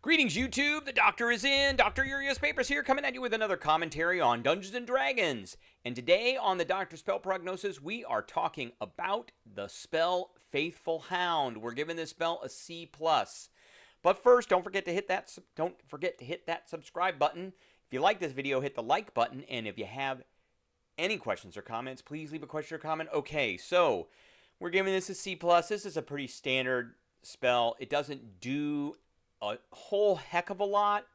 Greetings, YouTube. The Doctor is in. Dr. Urias Papers here, coming at you with another commentary on Dungeons & Dragons. And today on the Dr. Spell Prognosis, we are talking about the spell Faithful Hound. We're giving this spell a C+. But first, don't forget to hit that subscribe button. If you like this video, hit the like button. And if you have any questions or comments, please leave a question or comment. Okay, so we're giving this a C+. This is a pretty standard spell. It doesn't do a whole heck of a lot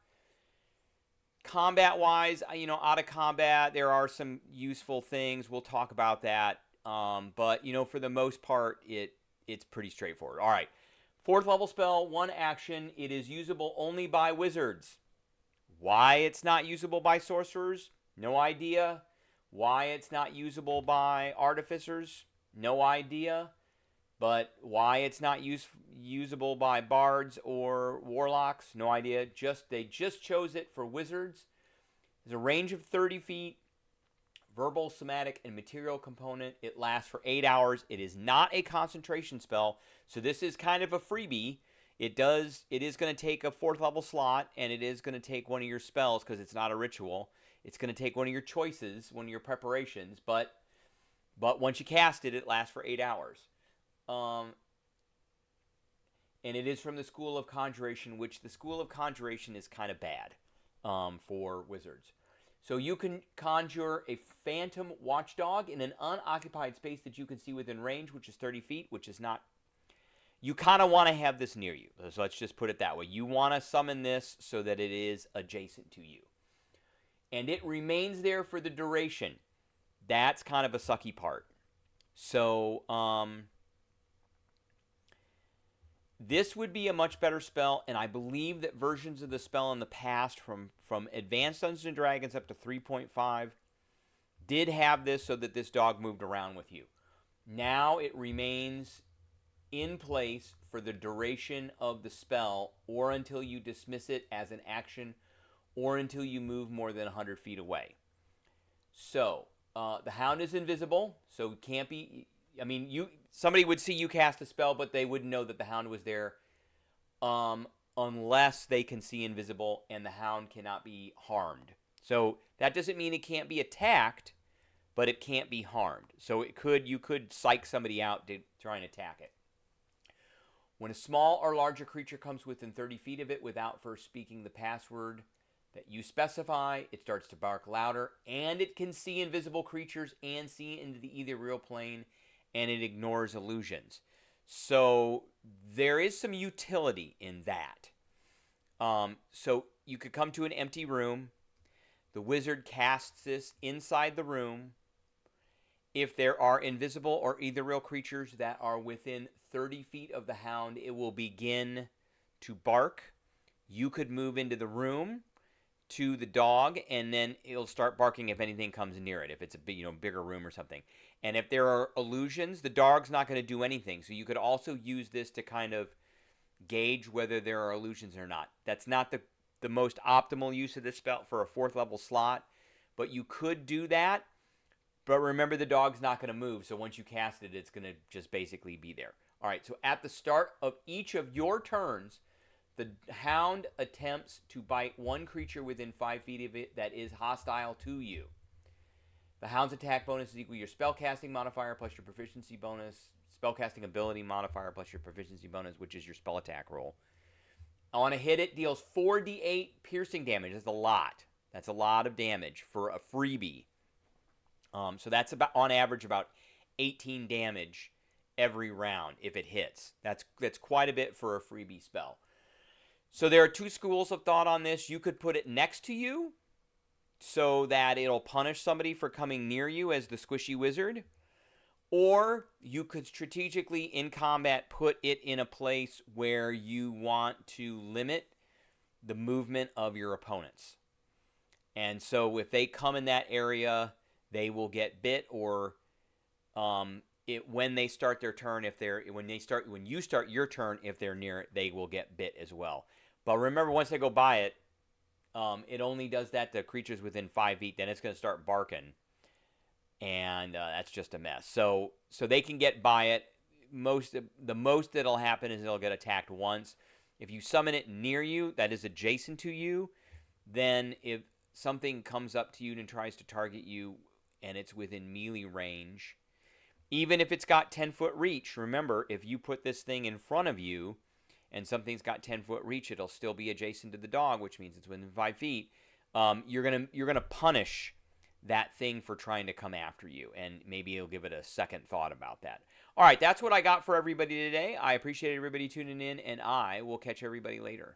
combat-wise. Out of combat, there are some useful things. We'll talk about that. But, for the most part, it's pretty straightforward. All right. 4th level spell, 1 action. It is usable only by wizards. Why it's not usable by sorcerers? No idea. Why it's not usable by artificers? No idea. But why it's not usable by bards or warlocks? No idea. They just chose it for wizards. There's a range of 30 feet. Verbal, somatic, and material component. It lasts for 8 hours. It is not a concentration spell, so this is kind of a freebie. It is going to take a 4th level slot, and it is going to take one of your spells because it's not a ritual. It's going to take one of your choices, one of your preparations, but once you cast it, it lasts for 8 hours. And it is from the School of Conjuration, which the School of Conjuration is kind of bad for wizards. So you can conjure a phantom watchdog in an unoccupied space that you can see within range, which is 30 feet, which is not... You kind of want to have this near you. So let's just put it that way. You want to summon this so that it is adjacent to you. And it remains there for the duration. That's kind of a sucky part. So, this would be a much better spell, and I believe that versions of the spell in the past, from Advanced Dungeons & Dragons up to 3.5, did have this so that this dog moved around with you. Now it remains in place for the duration of the spell, or until you dismiss it as an action, or until you move more than 100 feet away. So, the Hound is invisible, so it can't be... somebody would see you cast a spell, but they wouldn't know that the Hound was there unless they can see invisible, and the Hound cannot be harmed. So that doesn't mean it can't be attacked, but it can't be harmed. So you could psych somebody out to try and attack it. When a small or larger creature comes within 30 feet of it without first speaking the password that you specify, it starts to bark louder, and it can see invisible creatures and see into the ethereal plane, and it ignores illusions. So there is some utility in that. So you could come to an empty room. The wizard casts this inside the room. If there are invisible or ethereal creatures that are within 30 feet of the Hound, it will begin to bark. You could move into the room to the dog, and then it'll start barking if anything comes near it, if it's a bigger room or something. And if there are illusions, the dog's not going to do anything. So you could also use this to kind of gauge whether there are illusions or not. That's not the most optimal use of this spell for a 4th level slot, but you could do that. But remember, the dog's not going to move, so once you cast it, it's going to just basically be there. All right, so at the start of each of your turns, the Hound attempts to bite one creature within 5 feet of it that is hostile to you. The Hound's attack bonus is equal to your spellcasting modifier plus your proficiency bonus, spellcasting ability modifier plus your proficiency bonus, which is your spell attack roll. On a hit, it deals 4d8 piercing damage. That's a lot. That's a lot of damage for a freebie. So that's about, on average, about 18 damage every round if it hits. That's quite a bit for a freebie spell. So there are 2 schools of thought on this. You could put it next to you so that it'll punish somebody for coming near you as the squishy wizard. Or you could strategically, in combat, put it in a place where you want to limit the movement of your opponents. And so if they come in that area, they will get bit, or when they start their turn, when you start your turn, if they're near it, they will get bit as well. But remember, once they go by it, it only does that to creatures within 5 feet. Then it's going to start barking, and that's just a mess. So they can get by it. The most that'll happen is they'll get attacked once. If you summon it near you, that is adjacent to you, then if something comes up to you and tries to target you and it's within melee range, even if it's got 10-foot reach, remember, if you put this thing in front of you and something's got 10-foot reach, it'll still be adjacent to the dog, which means it's within 5 feet. You're gonna punish that thing for trying to come after you, and maybe you'll give it a second thought about that. All right, that's what I got for everybody today. I appreciate everybody tuning in, and I will catch everybody later.